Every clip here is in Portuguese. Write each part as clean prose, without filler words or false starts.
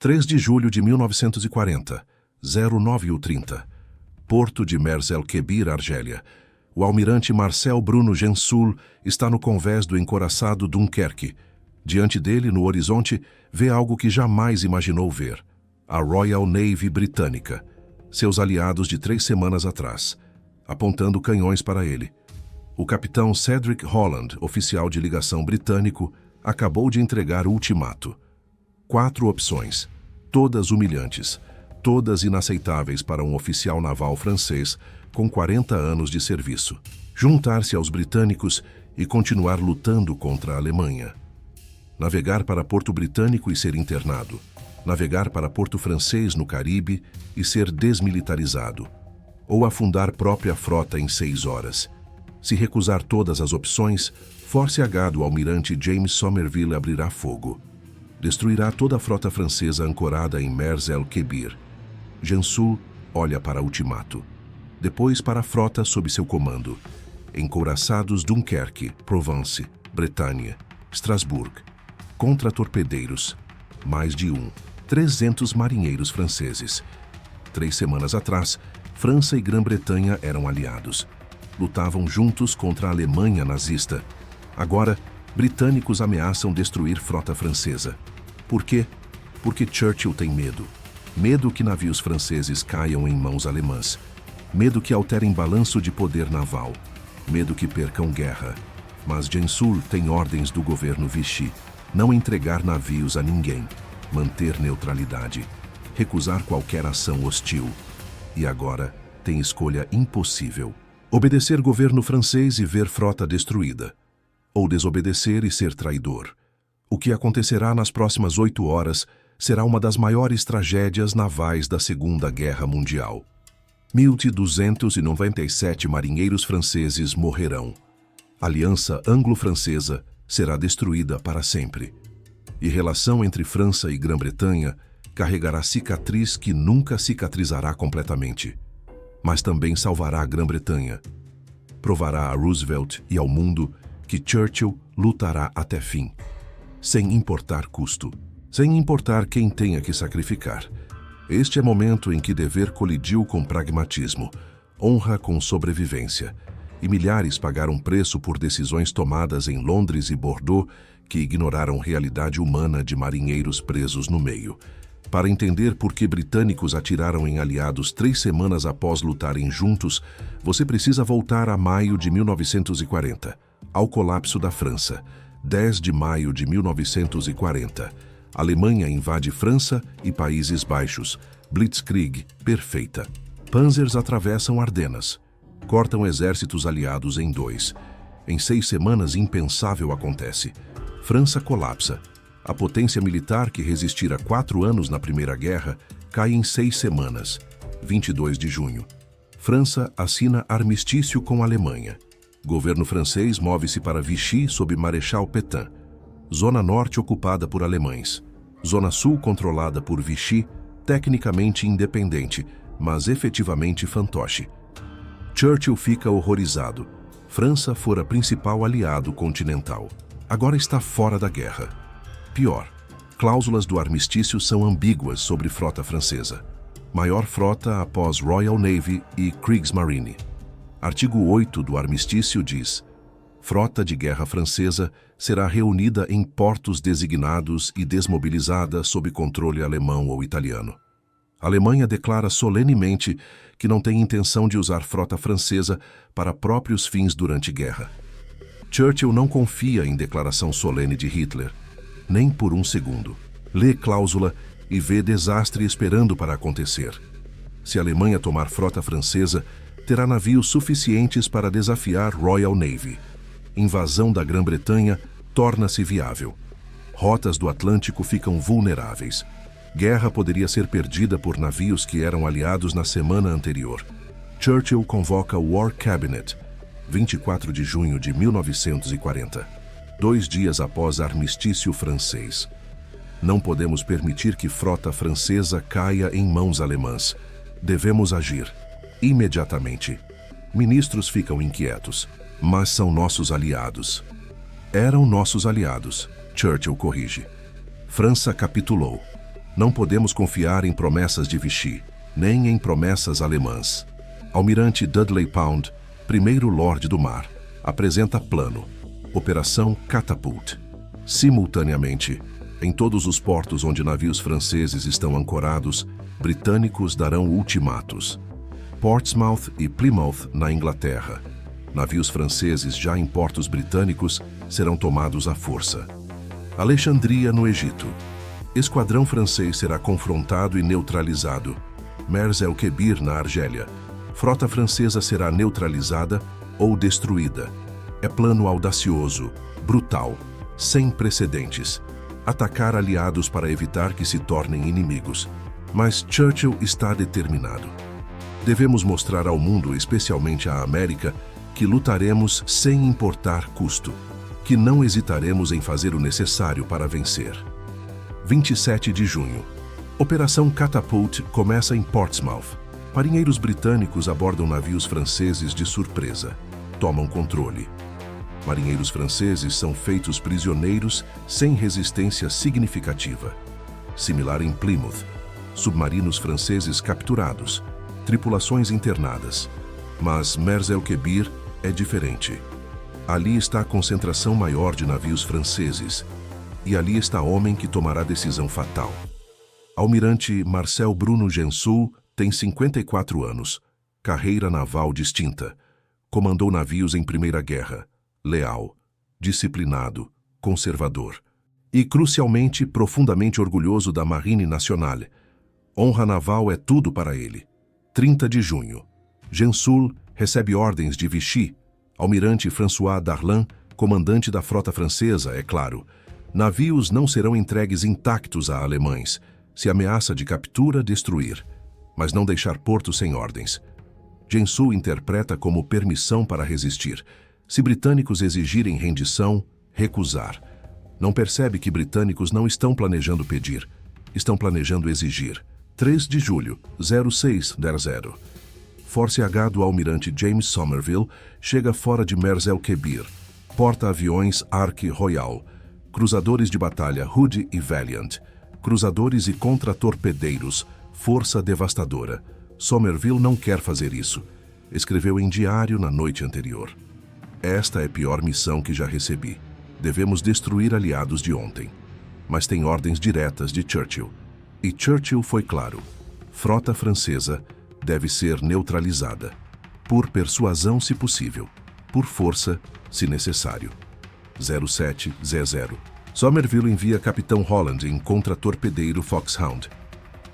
3 de julho de 1940, 09h30. Porto de Mers el-Kebir, Argélia. O almirante Marcel Bruno Gensoul está no convés do encouraçado Dunkerque. Diante dele, no horizonte, vê algo que jamais imaginou ver. A Royal Navy britânica, seus aliados de 3 semanas atrás, apontando canhões para ele. O capitão Cedric Holland, oficial de ligação britânico, acabou de entregar o ultimato. 4 opções, todas humilhantes, todas inaceitáveis para um oficial naval francês com 40 anos de serviço. Juntar-se aos britânicos e continuar lutando contra a Alemanha. Navegar para Porto Britânico e ser internado. Navegar para Porto Francês no Caribe e ser desmilitarizado. Ou afundar própria frota em 6 horas. Se recusar todas as opções, Force H do almirante James Somerville abrirá fogo. Destruirá toda a frota francesa ancorada em Mers el-Kebir. Gensoul olha para ultimato. Depois para a frota sob seu comando. Encouraçados Dunkerque, Provence, Bretanha, Strasbourg. Contra-torpedeiros. Mais de 300 marinheiros franceses. 3 semanas atrás, França e Grã-Bretanha eram aliados. Lutavam juntos contra a Alemanha nazista. Agora, britânicos ameaçam destruir frota francesa. Por quê? Porque Churchill tem medo. Medo que navios franceses caiam em mãos alemãs. Medo que alterem balanço de poder naval. Medo que percam guerra. Mas Gensoul tem ordens do governo Vichy. Não entregar navios a ninguém. Manter neutralidade. Recusar qualquer ação hostil. E agora tem escolha impossível. Obedecer governo francês e ver frota destruída. Ou desobedecer e ser traidor. O que acontecerá nas próximas 8 horas será uma das maiores tragédias navais da Segunda Guerra Mundial. 1.297 marinheiros franceses morrerão. A aliança anglo-francesa será destruída para sempre. E relação entre França e Grã-Bretanha carregará cicatriz que nunca cicatrizará completamente. Mas também salvará a Grã-Bretanha. Provará a Roosevelt e ao mundo que Churchill lutará até fim. Sem importar custo. Sem importar quem tenha que sacrificar. Este é o momento em que dever colidiu com pragmatismo, honra com sobrevivência, e milhares pagaram preço por decisões tomadas em Londres e Bordeaux que ignoraram realidade humana de marinheiros presos no meio. Para entender por que britânicos atiraram em aliados 3 semanas após lutarem juntos, você precisa voltar a maio de 1940, ao colapso da França. 10 de maio de 1940. Alemanha invade França e Países Baixos. Blitzkrieg perfeita. Panzers atravessam Ardenas. Cortam exércitos aliados em 2. Em 6 semanas, impensável acontece. França colapsa. A potência militar que resistira 4 anos na Primeira Guerra cai em 6 semanas. 22 de junho. França assina armistício com a Alemanha. Governo francês move-se para Vichy sob Marechal Pétain. Zona Norte ocupada por alemães. Zona Sul controlada por Vichy, tecnicamente independente, mas efetivamente fantoche. Churchill fica horrorizado. França fora principal aliado continental. Agora está fora da guerra. Pior, cláusulas do armistício são ambíguas sobre frota francesa. Maior frota após Royal Navy e Kriegsmarine. Artigo 8 do armistício diz: frota de guerra francesa será reunida em portos designados e desmobilizada sob controle alemão ou italiano. A Alemanha declara solenemente que não tem intenção de usar frota francesa para próprios fins durante guerra. Churchill não confia em declaração solene de Hitler, nem por um segundo. Lê cláusula e vê desastre esperando para acontecer. Se a Alemanha tomar frota francesa, terá navios suficientes para desafiar Royal Navy. Invasão da Grã-Bretanha torna-se viável. Rotas do Atlântico ficam vulneráveis. Guerra poderia ser perdida por navios que eram aliados na semana anterior. Churchill convoca o War Cabinet, 24 de junho de 1940, 2 dias após armistício francês. Não podemos permitir que frota francesa caia em mãos alemãs. Devemos agir. Imediatamente. Ministros ficam inquietos, mas são nossos aliados. Eram nossos aliados, Churchill corrige. França capitulou. Não podemos confiar em promessas de Vichy, nem em promessas alemãs. Almirante Dudley Pound, primeiro Lorde do Mar, apresenta plano. Operação Catapult. Simultaneamente, em todos os portos onde navios franceses estão ancorados, britânicos darão ultimatos. Portsmouth e Plymouth, na Inglaterra. Navios franceses já em portos britânicos serão tomados à força. Alexandria, no Egito. Esquadrão francês será confrontado e neutralizado. Mers el-Kebir, na Argélia. Frota francesa será neutralizada ou destruída. É plano audacioso, brutal, sem precedentes. Atacar aliados para evitar que se tornem inimigos. Mas Churchill está determinado. Devemos mostrar ao mundo, especialmente à América, que lutaremos sem importar custo, que não hesitaremos em fazer o necessário para vencer. 27 de junho. Operação Catapult começa em Portsmouth. Marinheiros britânicos abordam navios franceses de surpresa. Tomam controle. Marinheiros franceses são feitos prisioneiros sem resistência significativa. Similar em Plymouth. Submarinos franceses capturados. Tripulações internadas. Mas Mers el-Kebir é diferente. Ali está a concentração maior de navios franceses. E ali está homem que tomará decisão fatal. Almirante Marcel Bruno Gensoul tem 54 anos. Carreira naval distinta. Comandou navios em Primeira Guerra. Leal, disciplinado, conservador. E, crucialmente, profundamente orgulhoso da Marine Nationale. Honra naval é tudo para ele. 30 de junho. Gensoul recebe ordens de Vichy. Almirante François Darlan, comandante da frota francesa, é claro. Navios não serão entregues intactos a alemães, se ameaça de captura, destruir, mas não deixar porto sem ordens. Gensoul interpreta como permissão para resistir. Se britânicos exigirem rendição, recusar. Não percebe que britânicos não estão planejando pedir, estão planejando exigir. 3 de julho, 0600. Force H do almirante James Somerville chega fora de Mers el-Kebir. Porta-aviões Ark Royal. Cruzadores de batalha Hood e Valiant. Cruzadores e contra-torpedeiros. Força devastadora. Somerville não quer fazer isso. Escreveu em diário na noite anterior. Esta é a pior missão que já recebi. Devemos destruir aliados de ontem. Mas tem ordens diretas de Churchill. E Churchill foi claro. Frota francesa deve ser neutralizada. Por persuasão, se possível. Por força, se necessário. 0700. Somerville envia Capitão Holland em contra-torpedeiro Foxhound.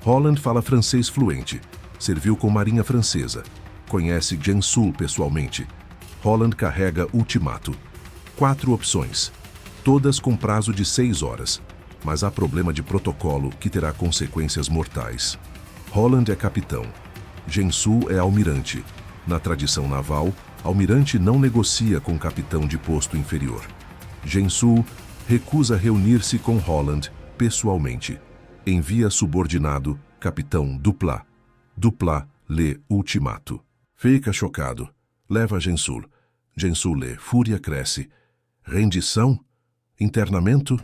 Holland fala francês fluente. Serviu com marinha francesa. Conhece Gensoul pessoalmente. Holland carrega ultimato. 4 opções. Todas com prazo de 6 horas. Mas há problema de protocolo que terá consequências mortais. Holland é capitão. Gensoul é almirante. Na tradição naval, almirante não negocia com capitão de posto inferior. Gensoul recusa reunir-se com Holland pessoalmente. Envia subordinado, capitão Duplat. Duplat lê ultimato. Fica chocado. Leva Gensoul. Gensoul lê. Fúria cresce. Rendição? Internamento?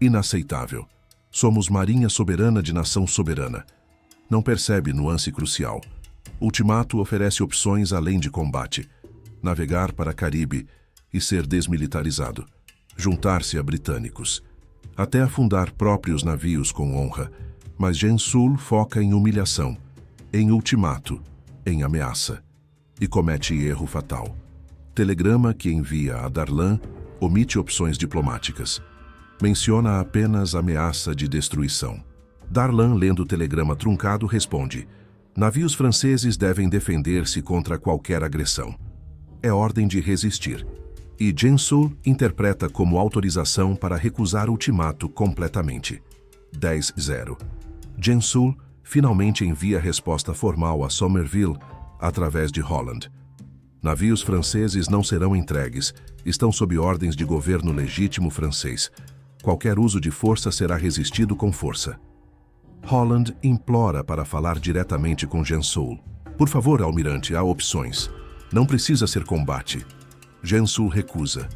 Inaceitável. Somos marinha soberana de nação soberana. Não percebe nuance crucial. Ultimato oferece opções além de combate. Navegar para Caribe e ser desmilitarizado. Juntar-se a britânicos. Até afundar próprios navios com honra. Mas Gensoul foca em humilhação, em ultimato, em ameaça. E comete erro fatal. Telegrama que envia a Darlan omite opções diplomáticas. Menciona apenas ameaça de destruição. Darlan, lendo o telegrama truncado, responde: navios franceses devem defender-se contra qualquer agressão. É ordem de resistir. E Gensoul interpreta como autorização para recusar ultimato completamente. 10-0. Gensoul finalmente envia resposta formal a Somerville através de Holland. Navios franceses não serão entregues, estão sob ordens de governo legítimo francês. Qualquer uso de força será resistido com força. Holland implora para falar diretamente com Gensoul. Por favor, almirante, há opções. Não precisa ser combate. Gensoul recusa.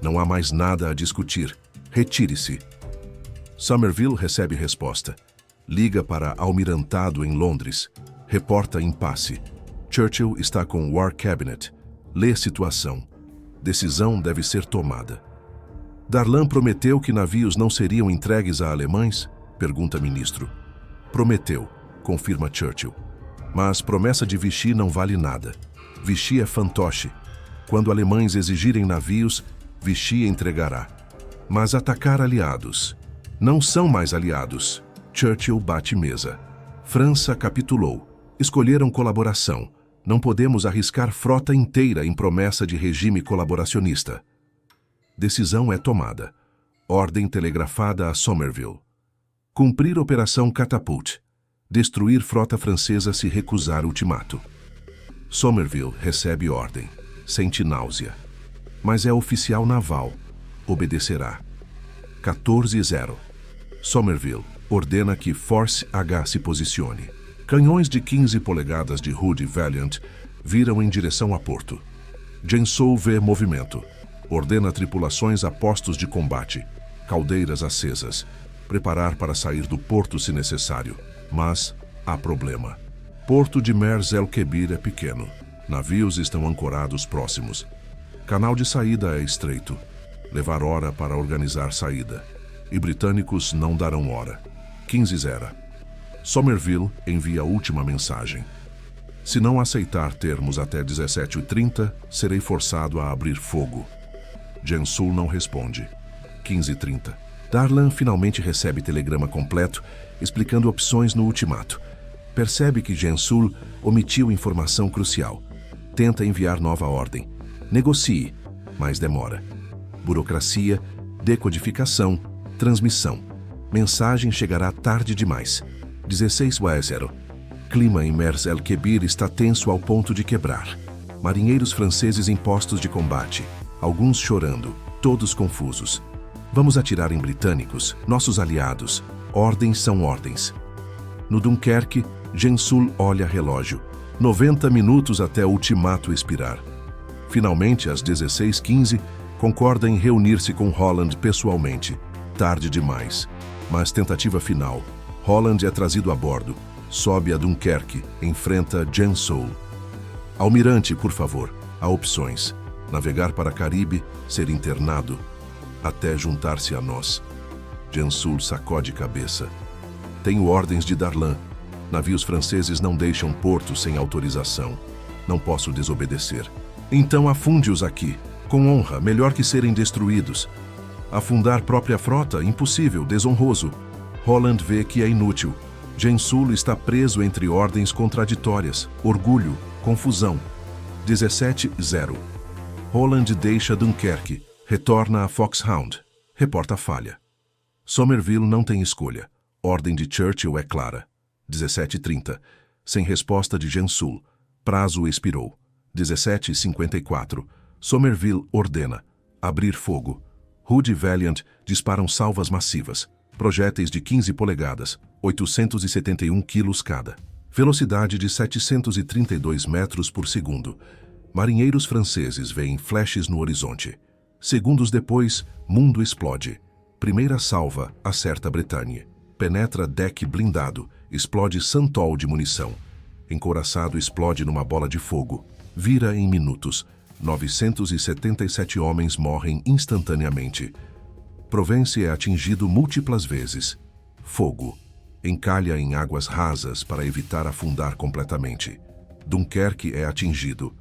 Não há mais nada a discutir. Retire-se. Somerville recebe resposta. Liga para Almirantado em Londres. Reporta impasse. Churchill está com o War Cabinet. Lê situação. Decisão deve ser tomada. Darlan prometeu que navios não seriam entregues a alemães? Pergunta ministro. Prometeu, confirma Churchill. Mas promessa de Vichy não vale nada. Vichy é fantoche. Quando alemães exigirem navios, Vichy entregará. Mas atacar aliados. Não são mais aliados. Churchill bate mesa. França capitulou. Escolheram colaboração. Não podemos arriscar frota inteira em promessa de regime colaboracionista. Decisão é tomada. Ordem telegrafada a Somerville. Cumprir operação Catapult. Destruir frota francesa se recusar ultimato. Somerville recebe ordem. Sente náusea. Mas é oficial naval. Obedecerá. 14-0. Somerville ordena que Force H se posicione. Canhões de 15 polegadas de Hood Valiant viram em direção a porto. Gensoul vê movimento. Ordena tripulações a postos de combate. Caldeiras acesas. Preparar para sair do porto se necessário. Mas há problema. Porto de Mers el-Kebir é pequeno. Navios estão ancorados próximos. Canal de saída é estreito. Levar hora para organizar saída. E britânicos não darão hora. 15-0. Somerville envia a última mensagem. Se não aceitar termos até 17h30, serei forçado a abrir fogo. Gensoul não responde. 15h30. Darlan finalmente recebe telegrama completo, explicando opções no ultimato. Percebe que Gensoul omitiu informação crucial. Tenta enviar nova ordem. Negocie, mas demora. Burocracia, decodificação, transmissão. Mensagem chegará tarde demais. 16-0. Clima em Mers el-Kebir está tenso ao ponto de quebrar. Marinheiros franceses em postos de combate. Alguns chorando, todos confusos. Vamos atirar em britânicos, nossos aliados. Ordens são ordens. No Dunkerque, Gensoul olha relógio. 90 minutos até o ultimato expirar. Finalmente, às 16h15, concorda em reunir-se com Holland pessoalmente. Tarde demais. Mas tentativa final. Holland é trazido a bordo. Sobe a Dunkerque. Enfrenta Gensoul. Almirante, por favor. Há opções. Navegar para Caribe, ser internado, até juntar-se a nós. Gensoul sacode cabeça. Tenho ordens de Darlan. Navios franceses não deixam porto sem autorização. Não posso desobedecer. Então afunde-os aqui. Com honra, melhor que serem destruídos. Afundar própria frota? Impossível, desonroso. Holland vê que é inútil. Gensoul está preso entre ordens contraditórias. Orgulho, confusão. 17-0. Holland deixa Dunkerque. Retorna a Foxhound. Reporta falha. Somerville não tem escolha. Ordem de Churchill é clara. 17h30. Sem resposta de Gensoul. Prazo expirou. 17h54. Somerville ordena. Abrir fogo. Hood e Valiant disparam salvas massivas. Projéteis de 15 polegadas. 871 quilos cada. Velocidade de 732 metros por segundo. Marinheiros franceses veem flashes no horizonte. Segundos depois, mundo explode. Primeira salva acerta Bretagne. Penetra deck blindado, explode santol de munição. Encouraçado explode numa bola de fogo. Vira em minutos. 977 homens morrem instantaneamente. Provence é atingido múltiplas vezes. Fogo. Encalha em águas rasas para evitar afundar completamente. Dunkerque é atingido.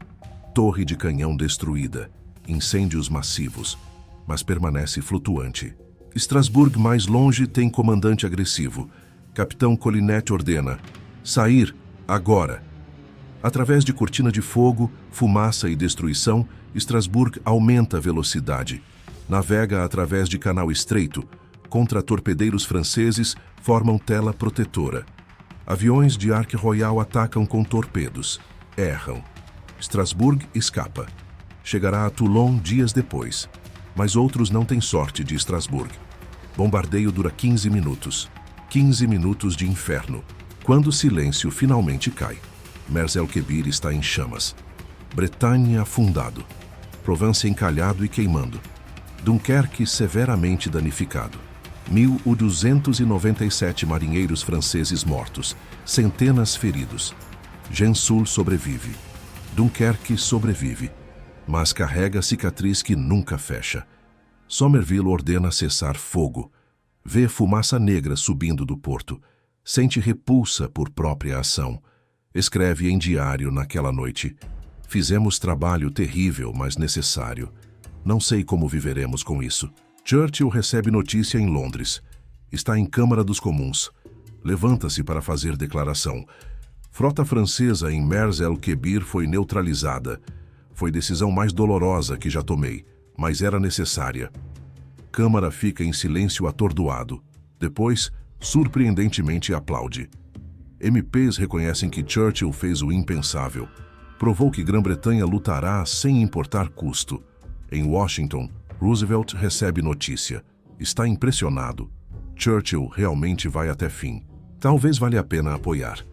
Torre de canhão destruída. Incêndios massivos. Mas permanece flutuante. Strasbourg, mais longe, tem comandante agressivo. Capitão Collinet ordena: sair, agora. Através de cortina de fogo, fumaça e destruição, Strasbourg aumenta a velocidade. Navega através de canal estreito. Contra-torpedeiros franceses formam tela protetora. Aviões de Ark Royal atacam com torpedos. Erram. Strasbourg escapa. Chegará a Toulon dias depois. Mas outros não têm sorte de Strasbourg. Bombardeio dura 15 minutos. 15 minutos de inferno. Quando o silêncio finalmente cai. Mers el-Kebir está em chamas. Bretagne afundado. Provence encalhado e queimando. Dunkerque severamente danificado. 1.297 marinheiros franceses mortos, centenas feridos. Gensoul sobrevive. Dunkerque sobrevive, mas carrega cicatriz que nunca fecha. Somerville ordena cessar fogo. Vê fumaça negra subindo do porto. Sente repulsa por própria ação. Escreve em diário naquela noite: fizemos trabalho terrível, mas necessário. Não sei como viveremos com isso. Churchill recebe notícia em Londres. Está em Câmara dos Comuns. Levanta-se para fazer declaração. Frota francesa em Mers-el-Kébir foi neutralizada. Foi decisão mais dolorosa que já tomei, mas era necessária. Câmara fica em silêncio atordoado. Depois, surpreendentemente aplaude. MPs reconhecem que Churchill fez o impensável. Provou que Grã-Bretanha lutará sem importar custo. Em Washington, Roosevelt recebe notícia. Está impressionado. Churchill realmente vai até fim. Talvez valha a pena apoiar.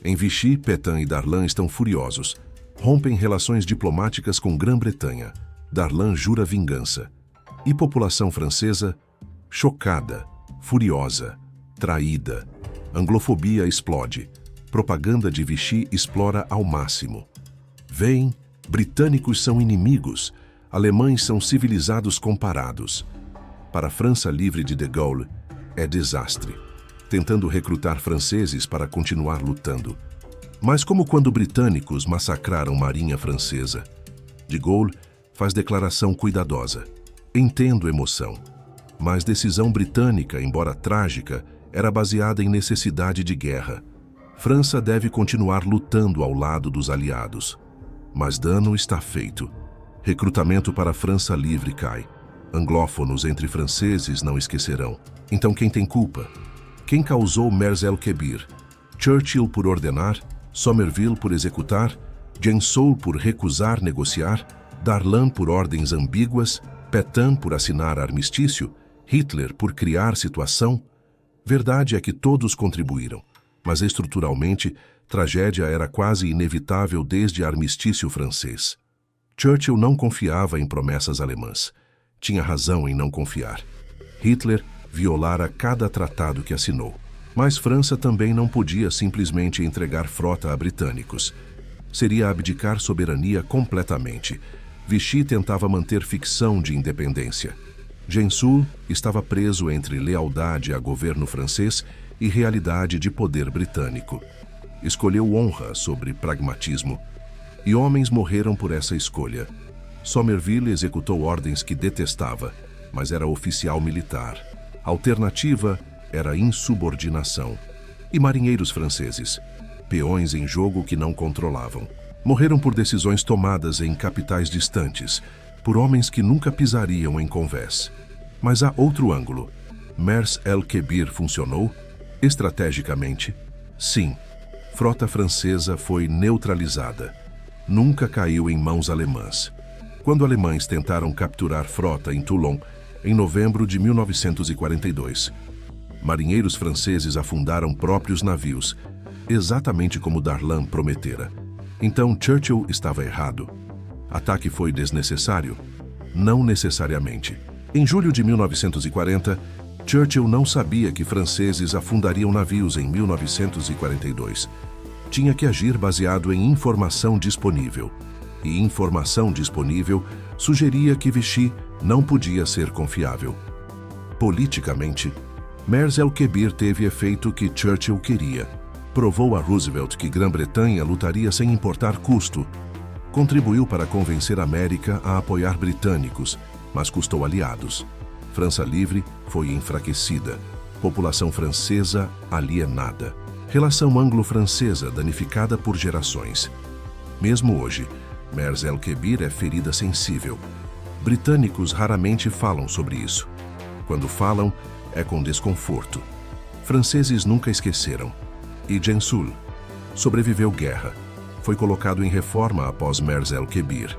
Em Vichy, Pétain e Darlan estão furiosos. Rompem relações diplomáticas com Grã-Bretanha. Darlan jura vingança. E população francesa? Chocada, furiosa, traída. Anglofobia explode. Propaganda de Vichy explora ao máximo. Veem, britânicos são inimigos. Alemães são civilizados comparados. Para a França livre de Gaulle, é desastre, tentando recrutar franceses para continuar lutando. Mas como quando britânicos massacraram marinha francesa. De Gaulle faz declaração cuidadosa. Entendo emoção, mas decisão britânica, embora trágica, era baseada em necessidade de guerra. França deve continuar lutando ao lado dos aliados. Mas dano está feito. Recrutamento para a França livre cai. Anglófonos entre franceses não esquecerão. Então quem tem culpa? Quem causou Mers-el-Kébir? Churchill por ordenar, Somerville por executar, Gensoul por recusar negociar, Darlan por ordens ambíguas, Pétain por assinar armistício, Hitler por criar situação? Verdade é que todos contribuíram, mas estruturalmente, tragédia era quase inevitável desde armistício francês. Churchill não confiava em promessas alemãs. Tinha razão em não confiar. Hitler violara cada tratado que assinou. Mas França também não podia simplesmente entregar frota a britânicos. Seria abdicar soberania completamente. Vichy tentava manter ficção de independência. Gensoul estava preso entre lealdade a governo francês e realidade de poder britânico. Escolheu honra sobre pragmatismo. E homens morreram por essa escolha. Somerville executou ordens que detestava, mas era oficial militar. A alternativa era insubordinação. E marinheiros franceses, peões em jogo que não controlavam. Morreram por decisões tomadas em capitais distantes, por homens que nunca pisariam em convés. Mas há outro ângulo. Mers-el-Kébir funcionou? Estrategicamente? Sim. Frota francesa foi neutralizada. Nunca caiu em mãos alemãs. Quando alemães tentaram capturar frota em Toulon, em novembro de 1942, marinheiros franceses afundaram próprios navios, exatamente como Darlan prometera. Então Churchill estava errado. Ataque foi desnecessário? Não necessariamente. Em julho de 1940, Churchill não sabia que franceses afundariam navios em 1942. Tinha que agir baseado em informação disponível. E informação disponível sugeria que Vichy não podia ser confiável. Politicamente, Mers-el-Kébir teve efeito que Churchill queria. Provou a Roosevelt que Grã-Bretanha lutaria sem importar custo. Contribuiu para convencer a América a apoiar britânicos, mas custou aliados. França livre foi enfraquecida. População francesa alienada. Relação anglo-francesa danificada por gerações. Mesmo hoje, Mers-el-Kébir é ferida sensível. Britânicos raramente falam sobre isso. Quando falam, é com desconforto. Franceses nunca esqueceram. E Gensoul sobreviveu guerra. Foi colocado em reforma após Mers-el-Kébir.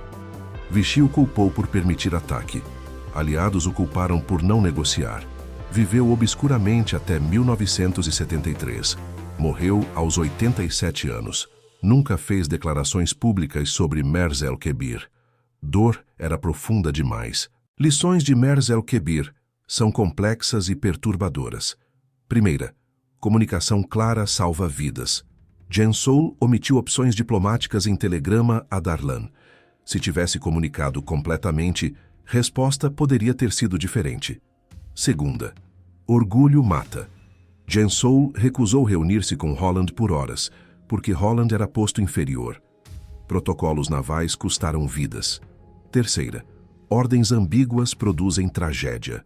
Vichy o culpou por permitir ataque. Aliados o culparam por não negociar. Viveu obscuramente até 1973. Morreu aos 87 anos. Nunca fez declarações públicas sobre Mers-el-Kébir. Dor era profunda demais. Lições de Mers-el-Kébir. são complexas e perturbadoras. Primeira, comunicação clara salva vidas. Gensoul omitiu opções diplomáticas em telegrama a Darlan. Se tivesse comunicado completamente, resposta poderia ter sido diferente. Segunda, orgulho mata. Gensoul recusou reunir-se com Holland por horas, porque Holland era posto inferior. Protocolos navais custaram vidas. Terceira, ordens ambíguas produzem tragédia.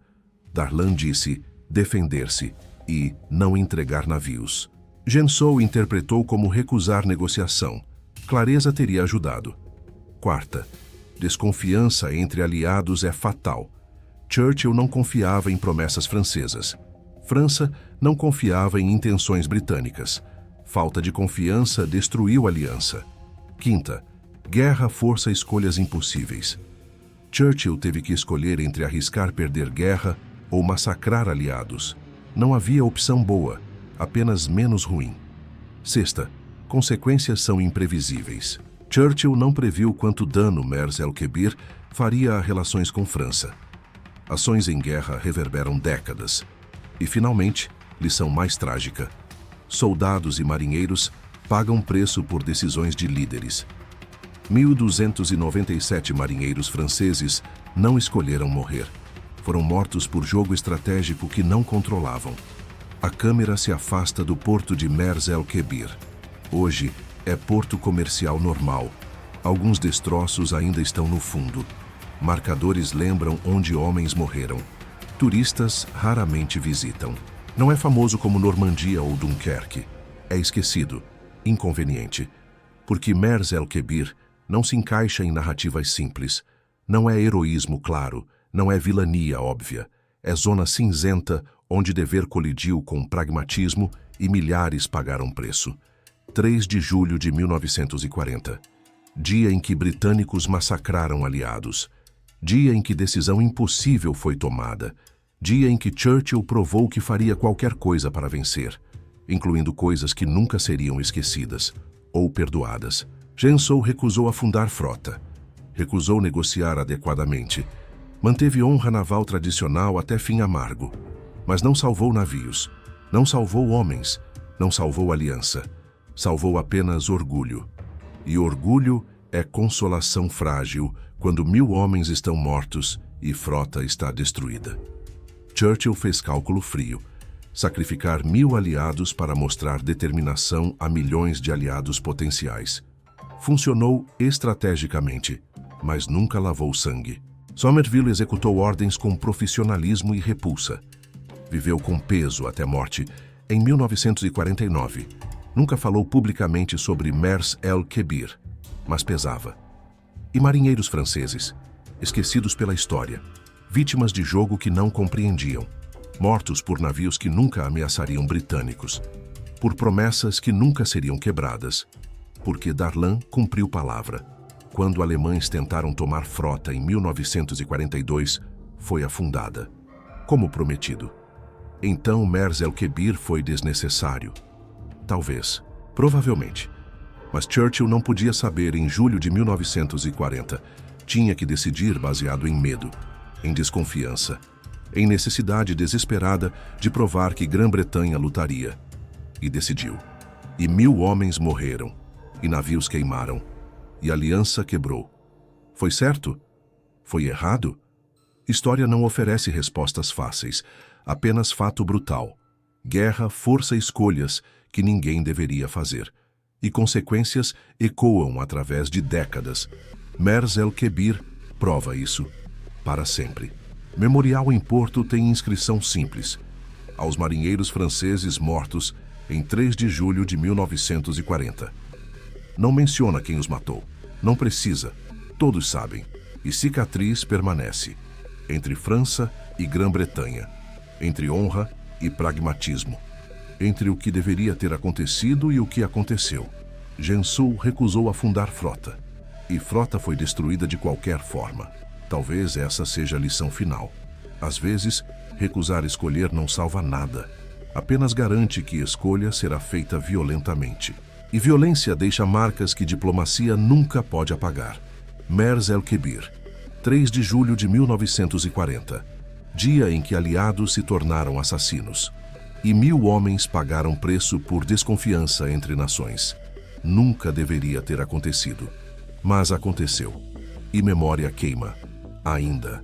Darlan disse defender-se e não entregar navios. Gensoul interpretou como recusar negociação. Clareza teria ajudado. Quarta, desconfiança entre aliados é fatal. Churchill não confiava em promessas francesas. França não confiava em intenções britânicas. Falta de confiança destruiu a aliança. Quinta, guerra força escolhas impossíveis. Churchill teve que escolher entre arriscar perder guerra ou massacrar aliados. Não havia opção boa, apenas menos ruim. Sexta, consequências são imprevisíveis. Churchill não previu quanto dano Mers el-Kebir faria a relações com França. Ações em guerra reverberam décadas. E, finalmente, lição mais trágica. Soldados e marinheiros pagam preço por decisões de líderes. 1.297 marinheiros franceses não escolheram morrer. Foram mortos por jogo estratégico que não controlavam. A câmera se afasta do porto de Mers el-Kebir. Hoje é porto comercial normal. Alguns destroços ainda estão no fundo. Marcadores lembram onde homens morreram. Turistas raramente visitam. Não é famoso como Normandia ou Dunkerque. É esquecido, inconveniente. Porque Mers el-Kebir não se encaixa em narrativas simples. Não é heroísmo claro, não é vilania óbvia. É zona cinzenta onde dever colidiu com pragmatismo e milhares pagaram preço. 3 de julho de 1940. Dia em que britânicos massacraram aliados. Dia em que decisão impossível foi tomada. Dia em que Churchill provou que faria qualquer coisa para vencer, incluindo coisas que nunca seriam esquecidas ou perdoadas. Gensoul recusou afundar frota. Recusou negociar adequadamente. Manteve honra naval tradicional até fim amargo. Mas não salvou navios. Não salvou homens. Não salvou aliança. Salvou apenas orgulho. E orgulho é consolação frágil quando 1000 homens estão mortos e frota está destruída. Churchill fez cálculo frio. Sacrificar 1000 aliados para mostrar determinação a milhões de aliados potenciais. Funcionou estrategicamente, mas nunca lavou sangue. Somerville executou ordens com profissionalismo e repulsa. Viveu com peso até morte em 1949. Nunca falou publicamente sobre Mers el-Kebir, mas pesava. E marinheiros franceses, esquecidos pela história, vítimas de jogo que não compreendiam, mortos por navios que nunca ameaçariam britânicos, por promessas que nunca seriam quebradas, porque Darlan cumpriu palavra. Quando alemães tentaram tomar frota em 1942, foi afundada, como prometido. Então Mers el-Kebir foi desnecessário. Talvez, provavelmente. Mas Churchill não podia saber em julho de 1940. Tinha que decidir baseado em medo, em desconfiança, em necessidade desesperada de provar que Grã-Bretanha lutaria. E decidiu. E 1000 homens morreram, e navios queimaram, e a aliança quebrou. Foi certo? Foi errado? História não oferece respostas fáceis, apenas fato brutal. Guerra força escolhas que ninguém deveria fazer, e consequências ecoam através de décadas. Mers el-Kebir prova isso, para sempre. Memorial em Porto tem inscrição simples: aos marinheiros franceses mortos em 3 de julho de 1940. Não menciona quem os matou. Não precisa. Todos sabem. E cicatriz permanece. Entre França e Grã-Bretanha. Entre honra e pragmatismo. Entre o que deveria ter acontecido e o que aconteceu. Gensoul recusou afundar frota. E frota foi destruída de qualquer forma. Talvez essa seja a lição final. Às vezes, recusar escolher não salva nada. Apenas garante que escolha será feita violentamente. E violência deixa marcas que diplomacia nunca pode apagar. Mers el-Kebir, 3 de julho de 1940. dia em que aliados se tornaram assassinos. E 1000 homens pagaram preço por desconfiança entre nações. Nunca deveria ter acontecido. Mas aconteceu. E memória queima. Ainda.